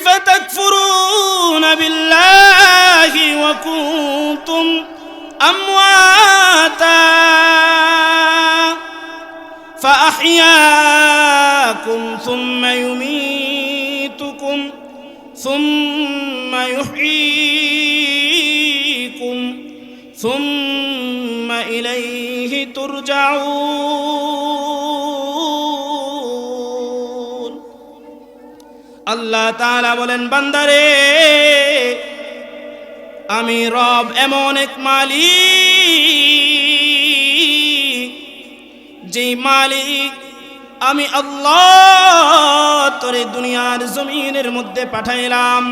কাইফা তাকফুরুনা বিল্লাহি ওয়া কুনতুম আমওয়াতা فأحياكم ثم يميتكم ثم يحييكم ثم إليه ترجعون আল্লাহ তাআলা বলেন বান্দারে আমি রব এমন এক মালিক যে মালিক আমি আল্লাহ তোরে দুনিয়ার জমিনের মধ্যে পাঠাইলাম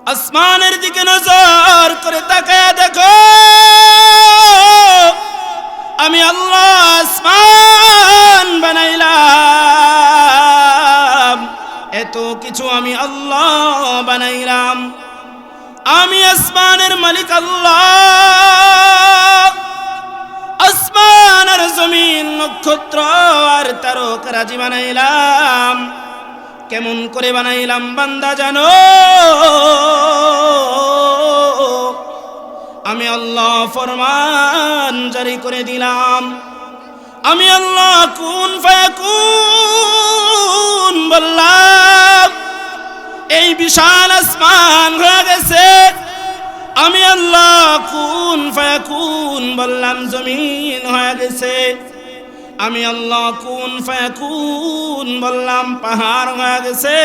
আসমানের দিকে নজর করে তাকায়া দেখো আমি আল্লাহ আসমান বানাইলাম এত কিছু আমি আল্লাহ বানাইলাম আমি আসমানের মালিক আল্লাহ আসমান আর জমিন নক্ষত্র আর তারকারাজি বানাইলাম কেমন করে বানাইলাম বান্দা জানো আমি আল্লাহ ফরমান জারি করে দিলাম আমি আল্লাহ কুন ফায়াকুন বললাম এই বিশাল আসমান হয়ে গেছে আমি আল্লাহ কুন ফায়াকুন বললাম জমিন হয়ে গেছে আমি আল্লাহ কুন ফায়াকুন বললাম পাহাড় হয়ে গেছে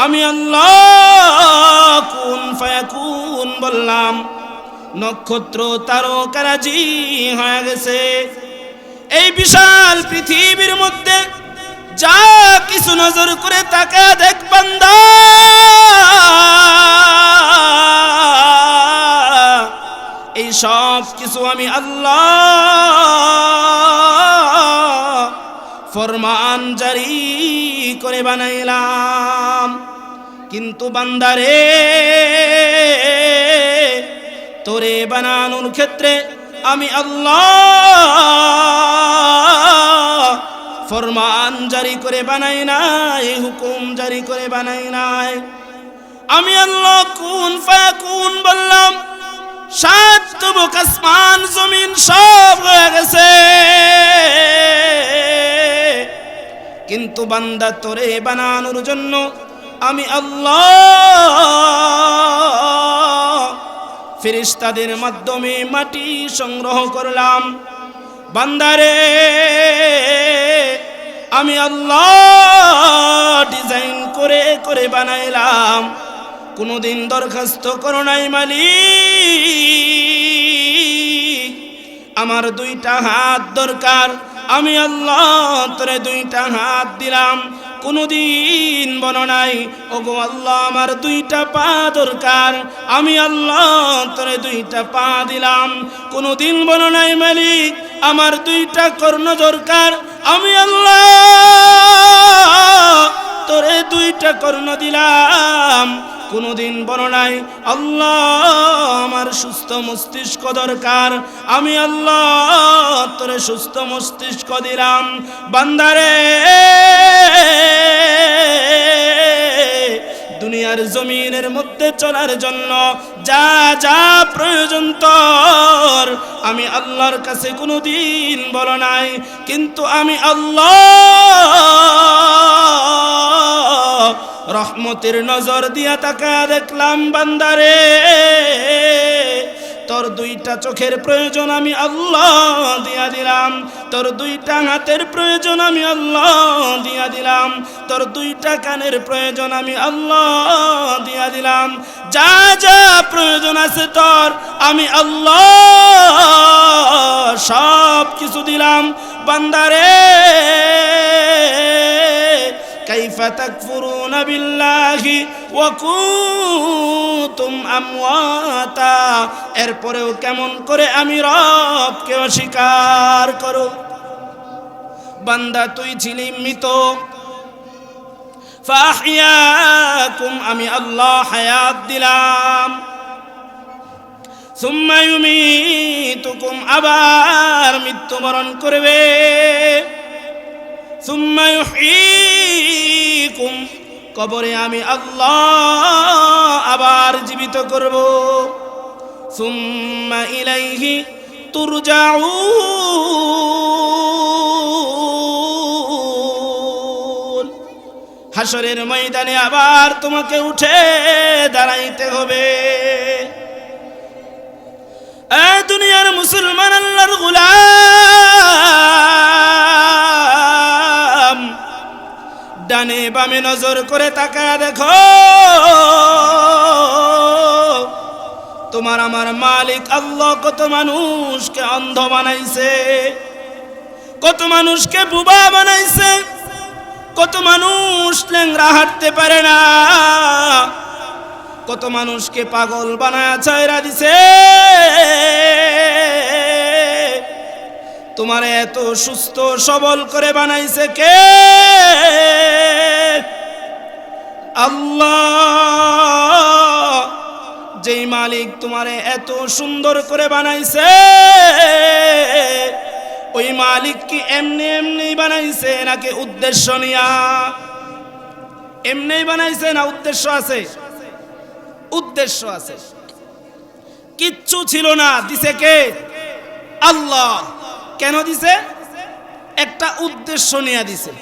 আমি আল্লাহ কুন ফায়াকুন বললাম নক্ষত্র তারকারাজি হয়ে গেছে এই বিশাল পৃথিবীর মধ্যে যা কিছু নজর করে তাকা দেখ বান্দা এই সব কিছু আমি আল্লাহ ফরমান জারি করে বানাইলাম কিন্তু বান্দারে তোরে বানানোর ক্ষেত্রে আমি আল্লাহ ফরমান জারি করে বানাই নাই হুকুম জারি করে বানাই নাই আমি আল্লাহ কুন ফায়াকুন বললাম সাত তবক আসমান জমিন সব হয়ে গেছে কিন্তু বান্দা তোরে বানানোর জন্য আমি আল্লাহ ফেরেশতাদের মাধ্যমে মাটি সংগ্রহ করলাম বান্দারে আমি আল্লাহ ডিজাইন করে করে বানাইলাম কোনদিন দরখাস্ত করো নাই মালিক আমার দুইটা হাত দরকার আমি আল্লাহ তোরে দুইটা হাত দিলাম কোনদিন বলো নাই ওগো আল্লাহ আমার দুইটা পা দরকার আমি আল্লাহ তোরে দুইটা পা দিলাম কোনদিন বলো নাই মালিক আমার দুইটা কর্ণ দরকার আমি আল্লাহ তোরে দুইটা কর্ণ দিলাম কোনদিন বলো নাই আল্লাহ আমার সুস্থ মস্তিষ্ক দরকার আমি আল্লাহ তোরে সুস্থ মস্তিষ্ক দিলাম বান্দারে দুনিয়ার জমিনের মধ্যে চলার জন্য যা যা প্রয়োজন তোর আমি আল্লাহর কাছে কোনোদিন বলো নাই কিন্তু আমি আল্লাহ রহমতের নজর দিয়া তাকা দেখলাম বান্দারে তোর দুইটা চোখের প্রয়োজন আমি আল্লাহ দিয়া দিলাম তোর দুইটা হাতের প্রয়োজন আমি আল্লাহ দিয়া দিলাম তোর দুইটা কানের প্রয়োজন আমি আল্লাহ দিয়া দিলাম যা যা প্রয়োজন আছে তোর আমি আল্লাহ সব কিছু দিলাম বান্দারে কাইফা তাকফুরুনা বিল্লাহি ওয়া কুনতুম আমওয়াতা এরপরেও কেমন করে আমি রবকে অস্বীকার করো বান্দা তুই ছিলি মৃত ফাহিয়াকুম আমি আল্লাহ হায়াত দিলাম সুম্মা ইউমিতুকুম আবার মৃত্যুবরণ করবে সুম্মা ইউহয়িকুম কবরে আমি আল্লাহ আবার জীবিত করব। সুম্মা ইলাইহি তুরজাউন, হাসরের ময়দানে আবার তোমাকে উঠে দাঁড়াইতে হবে। দুনিয়ার মুসলমান আল্লাহর গোলাম, ডানে বামে নজর করে তাকায় দেখো, তোমার আমার মালিক আল্লাহ কত মানুষকে অন্ধ বানাইছে, কত মানুষকে বুবা বানাইছে, কত মানুষ ল্যাংড়া হাঁটতে পারে না, কত মানুষকে পাগল বানায় ছাইরা দিছে। তোমার এত সুস্থ সবল করে বানাইছে কে? আল্লাহ। যেই মালিক তোমারে এত সুন্দর করে বানাইছে, ওই মালিক কি এমনি এমনি বানাইছে নাকি উদ্দেশ্য নিয়া? এমনি বানাইছে না উদ্দেশ্য আছে? উদ্দেশ্য আছে। কিচ্ছু ছিল না, দিছে কে? আল্লাহ। কেন দিছে? একটা উদ্দেশ্য নিয়ে দিছে।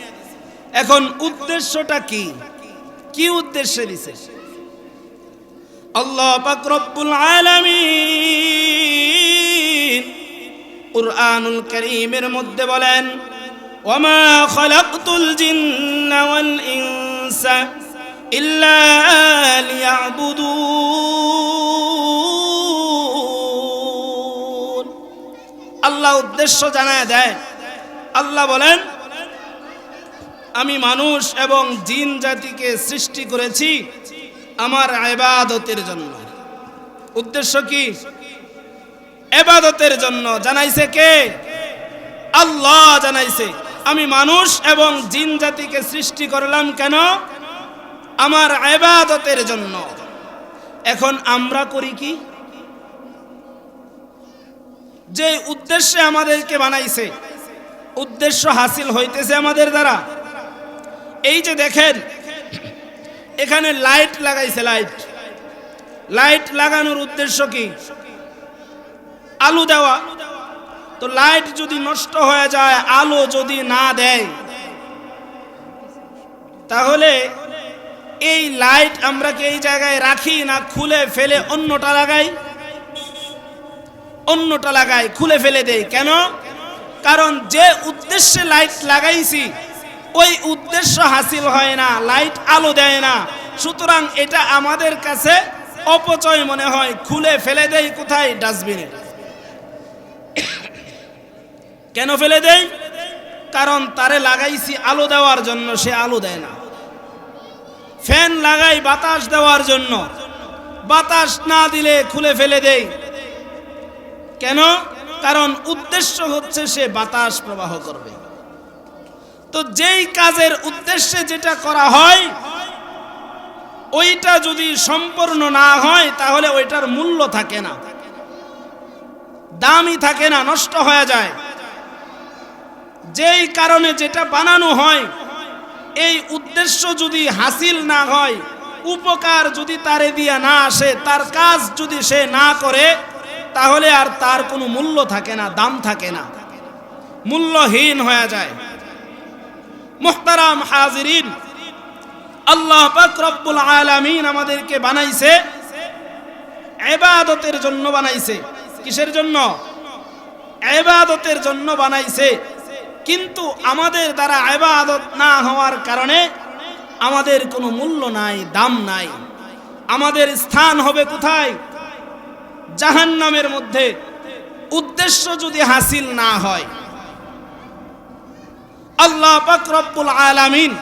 এখন উদ্দেশ্যটা কি? কি উদ্দেশ্যে দিছে? আল্লাহ পাক রব্বুল আলামিন কুরআনুল কারীমের মধ্যে বলেন, ওয়ামা খালাকতুল জিন্না ওয়াল ইনসা ইল্লা লিয়াবুদুন। আল্লাহ উদ্দেশ্য জানায় দেয়। আল্লাহ বলেন, আমি মানুষ এবং জিন জাতিকে সৃষ্টি করেছি আমার ইবাদতের জন্য। উদ্দেশ্য কি? ইবাদতের জন্য। জানাইছে কে? আল্লাহ জানাইছে। আমি মানুষ এবং জিন জাতিকে সৃষ্টি করলাম কেন? আমার ইবাদতের জন্য। এখন আমরা করি কি? যে উদ্দেশ্যে আমাদেরকে বানাইছে, উদ্দেশ্য হাসিল হইতেছে আমাদের দ্বারা। এই যে দেখেন, এখানে লাইট লাগাইছে। লাইট লাগানোর উদ্দেশ্য কি? আলো দেওয়া। তো লাইট যদি নষ্ট হয়ে যায়, আলো যদি না দেয়, তাহলে এই লাইট আমরা কি এই জায়গায় রাখি না খুলে ফেলে অন্যটা লাগাই? অন্যটা লাগাই, খুলে ফেলে দেই। কেন? কারণ যে উদ্দেশ্যে লাইট লাগাইছি ওই উদ্দেশ্য হাসিল হয় না, লাইট আলো দেয় না। সুতরাং এটা আমাদের কাছে অপচয় মনে হয়, খুলে ফেলে দেই। কোথায়? ডাস্টবিনে। কেন ফেলে দেই? কারণ তারে লাগাইছি আলো দেওয়ার জন্য, সে আলো দেয় না। ফ্যান লাগাই বাতাস দেওয়ার জন্য, বাতাস না দিলে খুলে ফেলে দেই। কেন? কারণ উদ্দেশ্য হচ্ছে সে বাতাস প্রবাহ করবে। তো যেই কাজের উদ্দেশ্যে যেটা করা হয়, ওইটা যদি সম্পূর্ণ না হয় তাহলে ওইটার মূল্য থাকে না, দামই থাকে না, নষ্ট হয়ে যায়। যেই কারণে যেটা বানানো হয়, এই উদ্দেশ্য যদি হাসিল না হয়, উপকার যদি তারে দিয়া না আসে, তার কাজ যদি সে না করে, তাহলে আর তার কোনো মূল্য থাকে না, দাম থাকে না, মূল্যহীন হয়ে যায়। মুহতারাম হাজিরিন, আল্লাহ পাক রব্বুল আলামিন আমাদেরকে বানাইছে ইবাদতের জন্য বানাইছে। কিসের জন্য? ইবাদতের জন্য বানাইছে। কিন্তু আমাদের দ্বারা ইবাদত না হওয়ার কারণে আমাদের কোনো মূল্য নাই, দাম নাই। আমাদের স্থান হবে কোথায়? জাহান্নামের মধ্যে, উদ্দেশ্য যদি হাসিল না হয়। আল্লাহ পাক রব্বুল আলামিন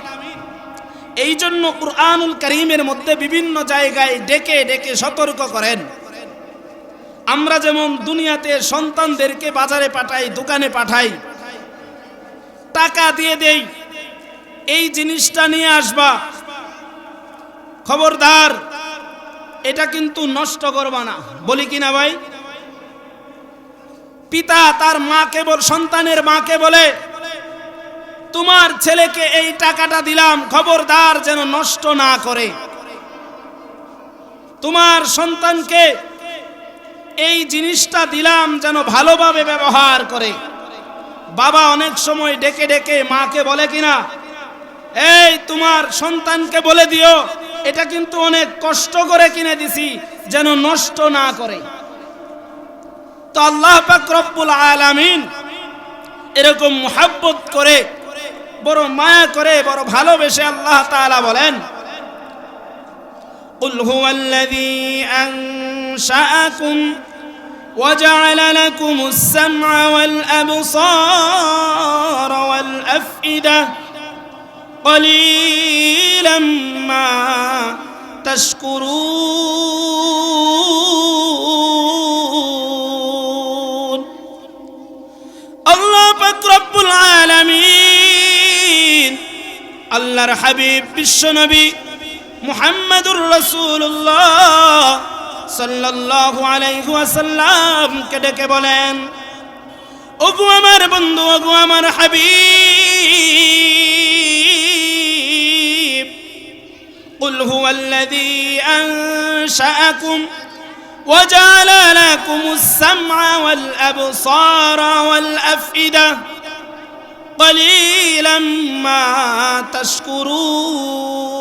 এই জন্য কুরআনুল কারীমের মধ্যে বিভিন্ন জায়গায় ডেকে ডেকে সতর্ক করেন। আমরা যেমন দুনিয়াতে সন্তানদেরকে বাজারে পাঠাই, দোকানে পাঠাই, টাকা দিয়ে দেই, এই জিনিসটা নিয়ে আসবা, খবরদার এটা কিন্তু নষ্ট করবা না, বলি কিনা ভাই? পিতা তার মাকে, সন্তানের মাকে বলে, তোমার ছেলেকে এই টাকাটা দিলাম, খবরদার যেন নষ্ট না করে। তোমার সন্তানকে এই জিনিসটা দিলাম যেন ভালোভাবে ব্যবহার করে। বাবা অনেক সময় ডেকে ডেকে মাকে বলে কিনা, এই তোমার সন্তানকে বলে দিও এটা কিন্তু অনেক কষ্ট করে কিনে দিছি, যেন নষ্ট না করে। তো আল্লাহ পাক রব্বুল আলামিন এরকম মুহাব্বত করে, বড় মায়া করে, বড় ভালোবেসে আল্লাহ তাআলা বলেন, কুল হুয়াল্লাযী আনশাআকুম وجعل لكم السمع والأبصار والأفئدة قليلا ما تشكرون الله পাক রব্বুল আলামিন আল্লাহর হাবিব বিশ্বনবী মুহাম্মদুর রাসূলুল্লাহ সাল্লাল্লাহু আলাইহি ওয়াসাল্লাম কে ডেকে বলেন, ওগো আমার বন্ধু, ওগো আমার হাবিব, কুল হুয়াল্লাযী আনশাআকুম ওয়া জাআলা লাকুমুস সামআ ওয়াল আবসারা ওয়াল আফইদা قليلا ما تشكرون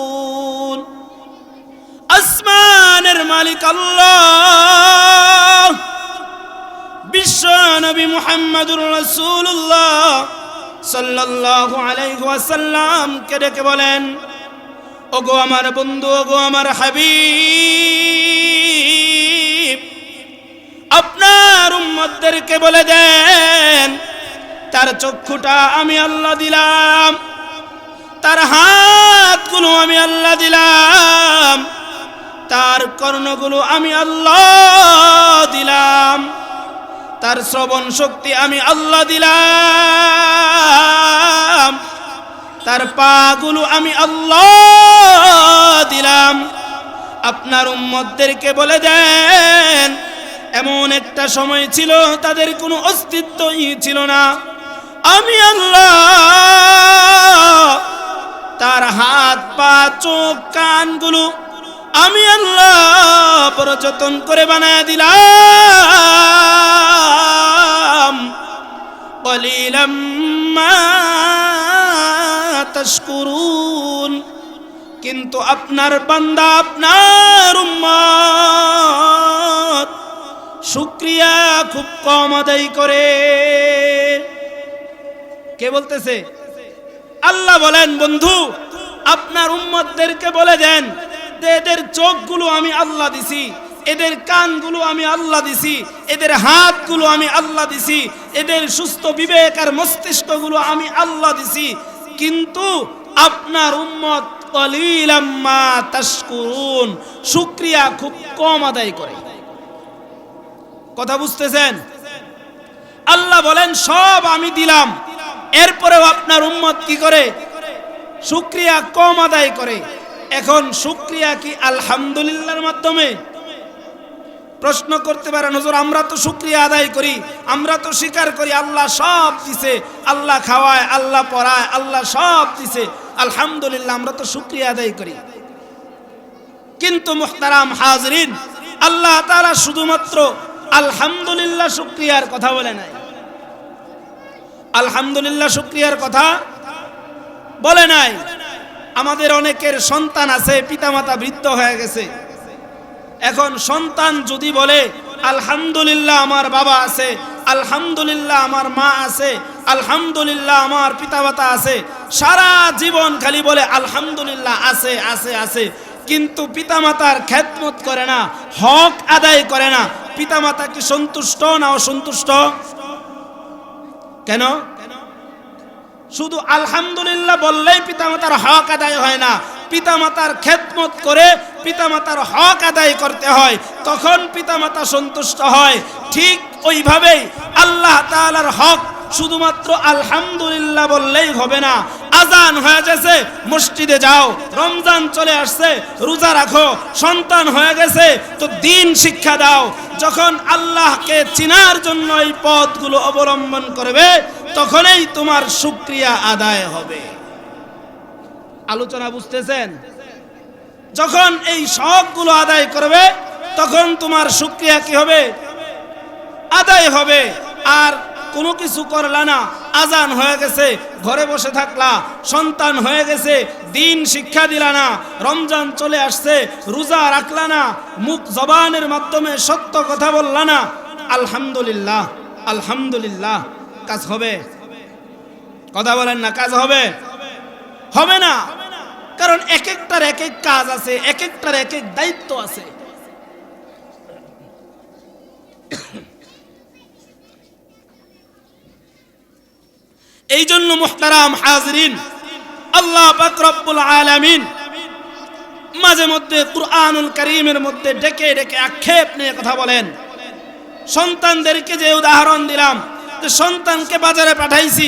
আসমানের মালিক আল্লাহ, বিশ্ব নবী মুহাম্মদুর রাসূলুল্লাহ সাল্লাল্লাহু আলাইহি ওয়াসাল্লাম কে ডেকে বলেন, ওগো আমার বন্ধু, ওগো আমার হাবিব, আপনার উম্মতদেরকে বলে দেন তার চক্ষুটা আমি আল্লাহ দিলাম, তার হাতগুলো আমি আল্লাহ দিলাম, তার কর্ণগুলো আমি আল্লাহ দিলাম, তার শ্রবণ শক্তি আমি আল্লাহ দিলাম, তার পাগুলো আমি আল্লাহ দিলাম। আপনার উম্মতদেরকে বলে দেন এমন একটা সময় ছিল তাদের কোনো অস্তিত্বই ছিল না, আমি আল্লাহ তার হাত পা চোখ কানগুলো আমি আল্লাহ বড় যতন করে বানায় দিলাম। কলিলাম মা তাশকুরুন, কিন্তু আপনার বান্দা, আপনার উম্মত শুকরিয়া খুব কম আদায় করে। কে বলতেছে? আল্লাহ বলেন, বন্ধু আপনার উম্মতদেরকে বলে দেন এদের চোখগুলো আমি আল্লাহ দিছি, এদের কানগুলো আমি আল্লাহ দিছি, এদের হাতগুলো আমি আল্লাহ দিছি, এদের সুস্থ বিবেক আর মস্তিষ্কগুলো আমি আল্লাহ দিছি, কিন্তু আপনার উম্মত কলিলাম মা তাশকুরুন, শুকরিয়া খুব কম আদায় করে। কথা বুঝতেছেন? আল্লাহ বলেন সব আমি দিলাম, এরপরেও আপনার উম্মত কি করে? শুকরিয়া কম আদায় করে। এখন শুকরিয়া কি আলহামদুলিল্লাহর মাধ্যমে? প্রশ্ন করতে পারেন, হুজুর আমরা তো শুকরিয়া আদায় করি, আমরা তো স্বীকার করি আল্লাহ সব দিছে, আল্লাহ খাওয়ায়, আল্লাহ পড়ায়, আল্লাহ সব দিছে, আলহামদুলিল্লাহ আমরা তো শুকরিয়া আদায় করি। কিন্তু মুহতারাম হাজরিন, আল্লাহ তাআলা শুধুমাত্র আলহামদুলিল্লাহ শুকরিয়ার কথা বলে নাই, আলহামদুলিল্লাহ শুকরিয়ার কথা বলে নাই। আমাদের অনেকের সন্তান আছে, পিতামাতা বৃদ্ধ হয়ে গেছে, এখন সন্তান যদি বলে আলহামদুলিল্লাহ আমার বাবা আছে, আলহামদুলিল্লাহ আমার মা আছে, আলহামদুলিল্লাহ আমার পিতামাতা আছে, সারা জীবন খালি বলে আলহামদুলিল্লাহ আছে আছে আছে, কিন্তু পিতামাতার খেদমত করে না, হক আদায় করে না, পিতামাতা কি সন্তুষ্ট না অসন্তুষ্ট? কেন? শুধু আলহামদুলিল্লাহ বললেই পিতামাতার হক আদায় হয় না, পিতামাতার খেদমত করে পিতামাতার হক আদায় করতে হয়, তখন পিতামাতা সন্তুষ্ট হয়। ঠিক ওইভাবেই আল্লাহ তাআলার হক শুধুমাত্র আলহামদুলিল্লাহ বললেই হবে না। আজান হয়ে গেছে, মসজিদে যাও, রমজান চলে আসছে, রোজা রাখো, সন্তান হয়ে গেছে তো দ্বীন শিক্ষা দাও। যখন আল্লাহকে চিনার জন্য এই পথগুলো অবলম্বন করবে, তখনই তোমার শুকরিয়া আদায় হবে। আলোচনা বুঝতেছেন? যখন এই সবগুলো আদায় করবে তখন তোমার শুকরিয়া কি হবে? আদায় হবে। আর কোনো কিছু করলা না, আজান হয়ে গেছে ঘরে বসে থাকলা, সন্তান হয়ে গেছে দিন শিক্ষা দিলা না, রমজান চলে আসছে রোজা রাখলা না, মুখ জবানের মাধ্যমে সত্য কথা বললা না, আলহামদুলিল্লাহ আলহামদুলিল্লাহ, কাজ হবে? কথা বলেন না, কাজ হবে? হবে না। কারণ এক একটার এক এক কাজ আছে, এক একটার এক এক দায়িত্ব আছে। এই জন্য মুহতারাম হাজরিন, আল্লাহ পাক রব্বুল আলামিন মাঝে মধ্যে কুরআনুল কারীমের মধ্যে ডেকে ডেকে আক্ষেপ নিয়ে কথা বলেন। সন্তানদেরকে যে উদাহরণ দিলাম, যে সন্তানকে বাজারে পাঠাইছি,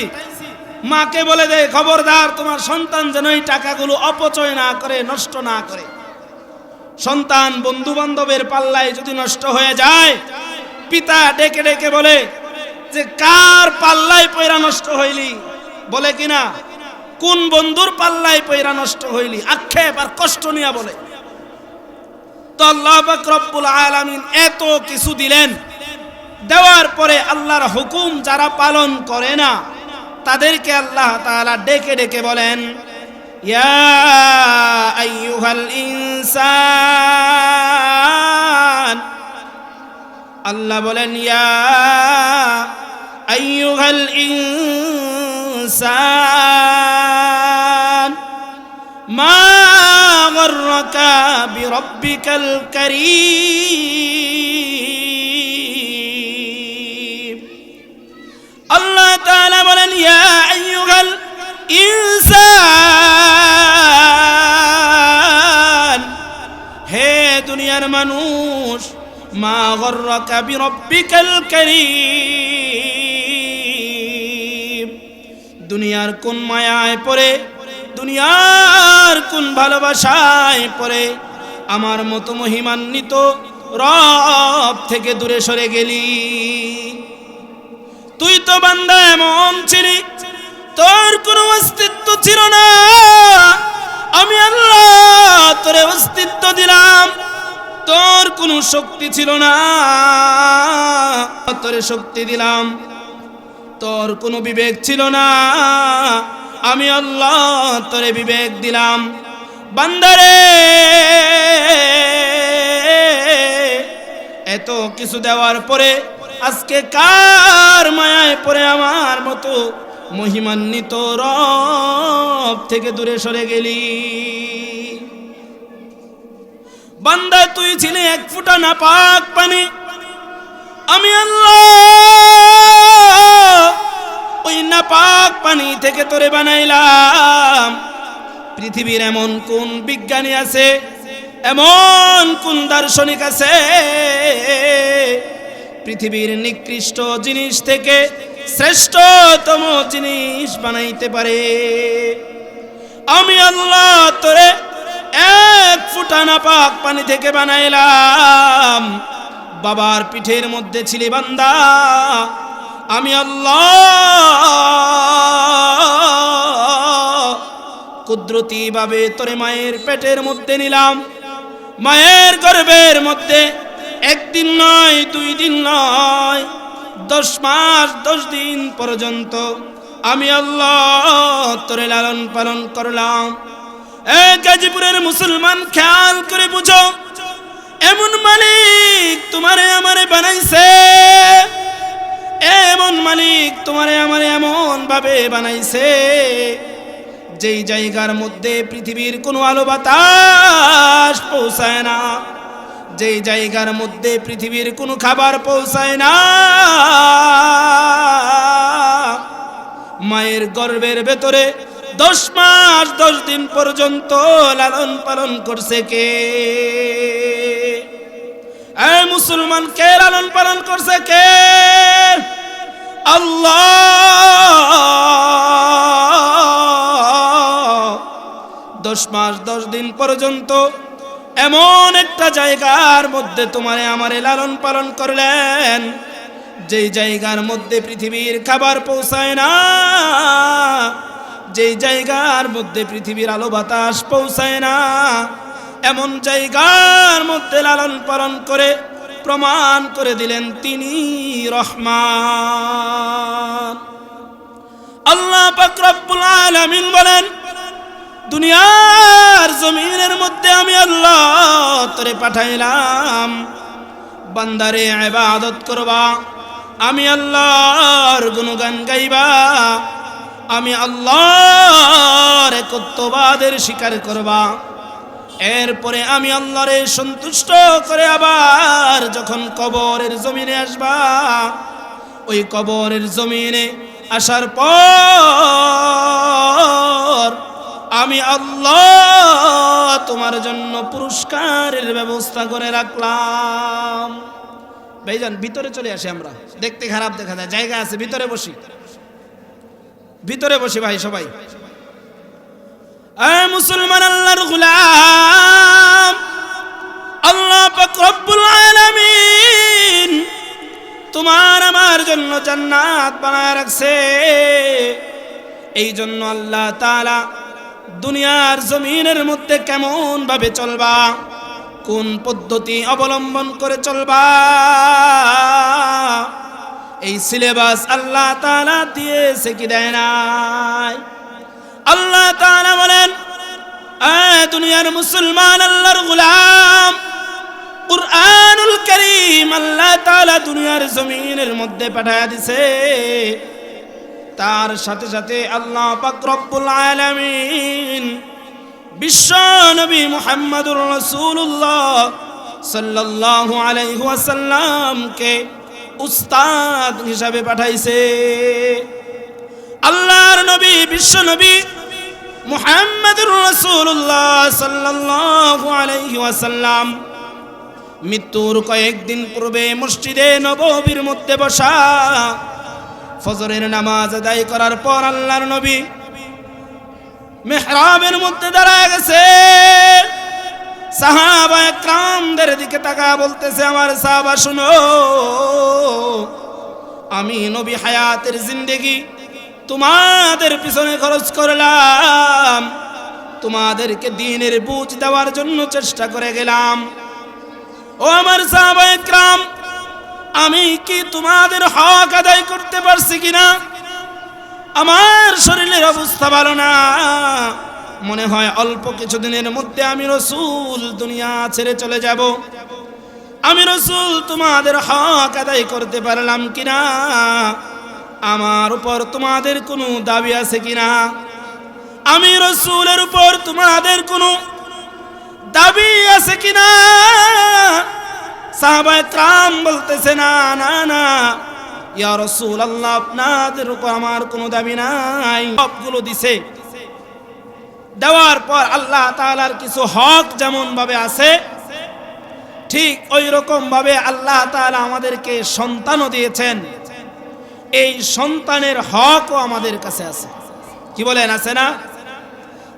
মাকে বলে দেয় খবরদার তোমার সন্তান যেন এই টাকাগুলো অপচয় না করে, নষ্ট না করে। সন্তান বন্ধু বান্ধবের পাল্লায় যদি নষ্ট হয়ে যায়, পিতা ডেকে ডেকে বলে যে কার পাল্লায় পয়রা নষ্ট হইলি, বলে কিনা কোন বন্ধুর পাল্লায় পয়রা নষ্ট হইলি, আক্ষেপ আর কষ্ট নিয়ে বলে। তো আল্লাহ পাক রব্বুল আলামিন এত কিছু দিলেন, দেওয়ার পরে আল্লাহর হুকুম যারা পালন করে না তাদেরকে আল্লাহ তাআলা ডেকে ডেকে বলেন, ইয়া আইয়ুহাল ইনসান, আল্লাহ বলেন ইয়া আইয়ুহাল ইনসান মা গররাকা বিরব্বিকাল কারীম। আল্লাহ তাআলা বলেন ইয়া আইয়ুহাল ইনসান, হে দুনিয়ার মানুষ, মা গররাকা বিরব্বিকাল কারীম, দুনিয়ার কোন মায়ায় পড়ে, দুনিয়ার কোন ভালোবাসায় পড়ে আমার মতো মহিমান্বিত রব থেকে দূরে সরে গেলি। তুই তো বান্দা এমন ছিলি, তোর কোনো অস্তিত্ব ছিল না, আমি আল্লাহ তোরে অস্তিত্ব দিলাম। তোর কোনো শক্তি ছিল না, তোরে শক্তি দিলাম। তোর কোনো বিবেক ছিল না, আমি আল্লাহ তোরে বিবেক দিলাম। বান্দারে, এত কিছু দেওয়ার পরে আজকে কার মায়ায় পড়ে আমার মতো মহিমান্বিত রব থেকে দূরে সরে গেলি? বান্দা, তুই ছিলি এক ফোঁটা নাপাক পানি, আমি আল্লাহ ওই নাপাক পানি থেকে তোরে বানাইলাম। পৃথিবীর এমন কোন বিজ্ঞানী আছে, এমন কোন দার্শনিক আছে পৃথিবীর নিকৃষ্ট জিনিস থেকে শ্রেষ্ঠতম জিনিস বানাইতে পারে? আমি আল্লাহ তোরে এক ফোঁটা নাপাক পানি থেকে বানাইলাম। বাবার পিঠের মধ্যে ছিলি বান্দা, আমি আল্লাহ কুদরতি ভাবে তোরে মায়ের পেটের মধ্যে নিলাম। মায়ের গর্ভের মধ্যে একদিন নয়, 2 দিন নয়, 10 মাস 10 দিন পর্যন্ত আমি আল্লাহ তোরে লালন পালন করলাম। গাজীপুরের মুসলমান, খেয়াল করে বুঝো, এমন মালিক তোমারে আমারে বানাইছে, এমন মালিক তোমারে আমারে এমন ভাবে বানাইছে যেই জায়গার মধ্যে পৃথিবীর কোনো আলো বাতাস পৌঁছায় না, যেই জায়গার মধ্যে পৃথিবীর কোনো খাবার পৌঁছায় না, মায়ের গর্ভের ভেতরে 10 মাস 10 দিন পর্যন্ত লালন পালন করছে কে? মুসলমান, কে লালন পালন করছে? কে? আল্লাহ। 10 মাস 10 দিন পর্যন্ত এমন একটা জায়গার মধ্যে তোমারে আমারে লালন পালন করলেন যেই জায়গার মধ্যে পৃথিবীর খাবার পৌঁছায় না, যেই জায়গার মধ্যে পৃথিবীর আলো বাতাস পৌঁছায় না, এমন জায়গার মধ্যে লালন পালন করে প্রমাণ করে দিলেন তিনি রহমান। আল্লাহ পাক রব্বুল আলামিন বলেন, দুনিয়ার জমিনের মধ্যে আমি আল্লাহ তোরে পাঠাইলাম বান্দারে ইবাদত করবা, আমি আল্লাহর গুণগান গাইবা, আমি আল্লাহর একত্ববাদের স্বীকার করবা। এরপরে আমি আল্লাহরে সন্তুষ্ট করে আবার যখন কবরের জমিনে আসবা, ওই কবরের জমিনে আসার পর আমি আল্লাহ তোমার জন্য পুরস্কারের ব্যবস্থা করে রাখলাম। ভাইজান ভিতরে চলে আসি, আমরা দেখতে খারাপ দেখা যায়, জায়গা আছে, ভিতরে বসি, ভিতরে বসি ভাই সবাই। মুসলমান আল্লাহর গোলাম, আল্লাহ পাক রব্বুল আলামিন তোমার আমার জন্য জান্নাত বানায় রাখছে। এই জন্য আল্লাহ তাআলা দুনিয়ার জমিনের মধ্যে কেমন ভাবে চলবা, কোন পদ্ধতি অবলম্বন করে চলবা, এই সিলেবাস আল্লাহ তাআলা দিয়েছে কি দেয় নাই? আল্লাহ তাআলা বলেন, দুনিয়ার মুসলমান আল্লাহর গোলাম, কুরআনুল কারীম আল্লাহ তাআলা দুনিয়ার জমিনের মধ্যে পাঠায়া দিছে। তার সাথে সাথে আল্লাহ পাক রব্বুল আলামিন বিশ্ব নবী মুহাম্মদুর রাসূলুল্লাহ সাল্লাল্লাহু আলাইহি ওয়াসাল্লামকে উস্তাদ হিসাবে পাঠাইছে। আল্লাহর নবী বিশ্ব নবী মুহাম্মদুর রাসূলুল্লাহ সাল্লাল্লাহু আলাইহি ওয়াসাল্লাম মৃত্যুর কয়েকদিন পূর্বে মসজিদে নববীর মধ্যে বসা ফজরের নামাজ আদায় করার পর আল্লাহর নবী মিহরাবের মধ্যে দাঁড়ায় গেছে। সাহাবায়ে কেরামদের দিকে তাকায় বলতেছে, আমার সাহাবা শুনো, আমি নবী হায়াতের জিন্দেগি তোমাদের পিছনে খরচ করলাম, তোমাদেরকে দ্বীনের বুঝ দেওয়ার জন্য চেষ্টা করে গেলাম। ও আমার সাহাবায়ে কেরাম, আমি কি তোমাদের হক আদায় করতে পারছি কিনা? আমার শরীরের অবস্থা ভালো না, মনে হয় অল্প কিছুদিনের মধ্যে আমি রাসূল দুনিয়া ছেড়ে চলে যাব। আমি রাসূল তোমাদের হক আদায় করতে পারলাম কিনা? আমার উপর তোমাদের কোনো দাবি আছে কিনা? আমি রাসূলের উপর তোমাদের কোনো দাবি আছে কিনা? সাহাবায়ে কেরাম বলতেছে, না না না ইয়া রাসূলুল্লাহ, আপনাদের উপর আমার কোনো দাবি নাই। সবগুলো দিছে, দেওয়ার পর আল্লাহ তাআলার কিছু হক যেমন ভাবে আছে, ঠিক ওই রকম ভাবে আল্লাহ তাআলা আমাদেরকে সন্তানও দিয়েছেন। এই সন্তানের হকও আমাদের কাছে আছে। কি বলেন, আছে না?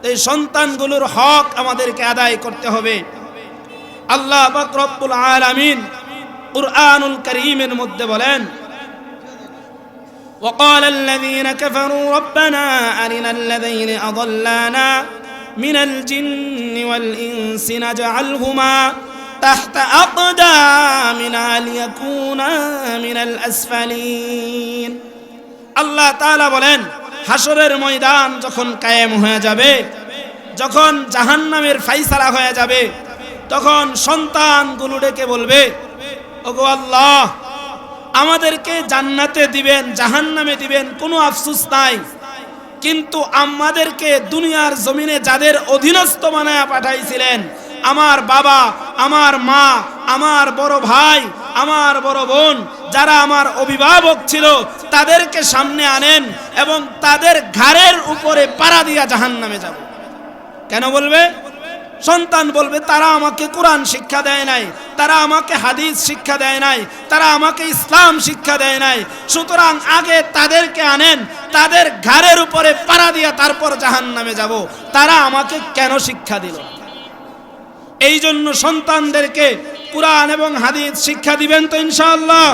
এই সন্তানগুলোর হক আমাদেরকে আদায় করতে হবে। আল্লাহ পাক রব্বুল আলামিন কুরআনুল কারীমের মধ্যে বলেন, وقال الذين كفروا ربنا أرنا الذين أضلانا من الجن والإنس نجعلهما تحت أقدامنا ليكونا من الأسفلين। আল্লাহ তাআলা বলেন, হাসরের ময়দান যখন কায়েম হয়ে যাবে, যখন জাহান্নামের ফায়সালা হয়ে যাবে, তখন সন্তানগুলো ডেকে বলবে, ওগো আল্লাহ, আমাদেরকে জান্নাতে দিবেন, জাহান্নামে দিবেন, কোনো আফসোস নাই, কিন্তু আমাদেরকে দুনিয়ার জমিনে যাদের অধীনস্থ বানায়া পাঠাইছিলেন, আমার বাবা, আমার মা, আমার বড় ভাই, আমার বড় বোন, যারা আমার অভিভাবক ছিল, তাদেরকে সামনে আনেন এবং তাদের ঘাড়ের উপরে পাড়া দিয়া জাহান্নামে যাব। কেন বলবে? সন্তান বলবে, তারা আমাকে কোরআন শিক্ষা দেয় নাই, তারা আমাকে হাদিস শিক্ষা দেয় নাই, তারা আমাকে ইসলাম শিক্ষা দেয় নাই, সুতরাং আগে তাদেরকে আনেন, তাদের ঘাড়ের উপরে পাড়া দিয়া তারপর জাহান্নামে যাব। তারা আমাকে কেন শিক্ষা দিল? এই জন্য সন্তানদেরকে কোরআন এবং হাদিস শিক্ষা দিবেন তো ইনশাআল্লাহ?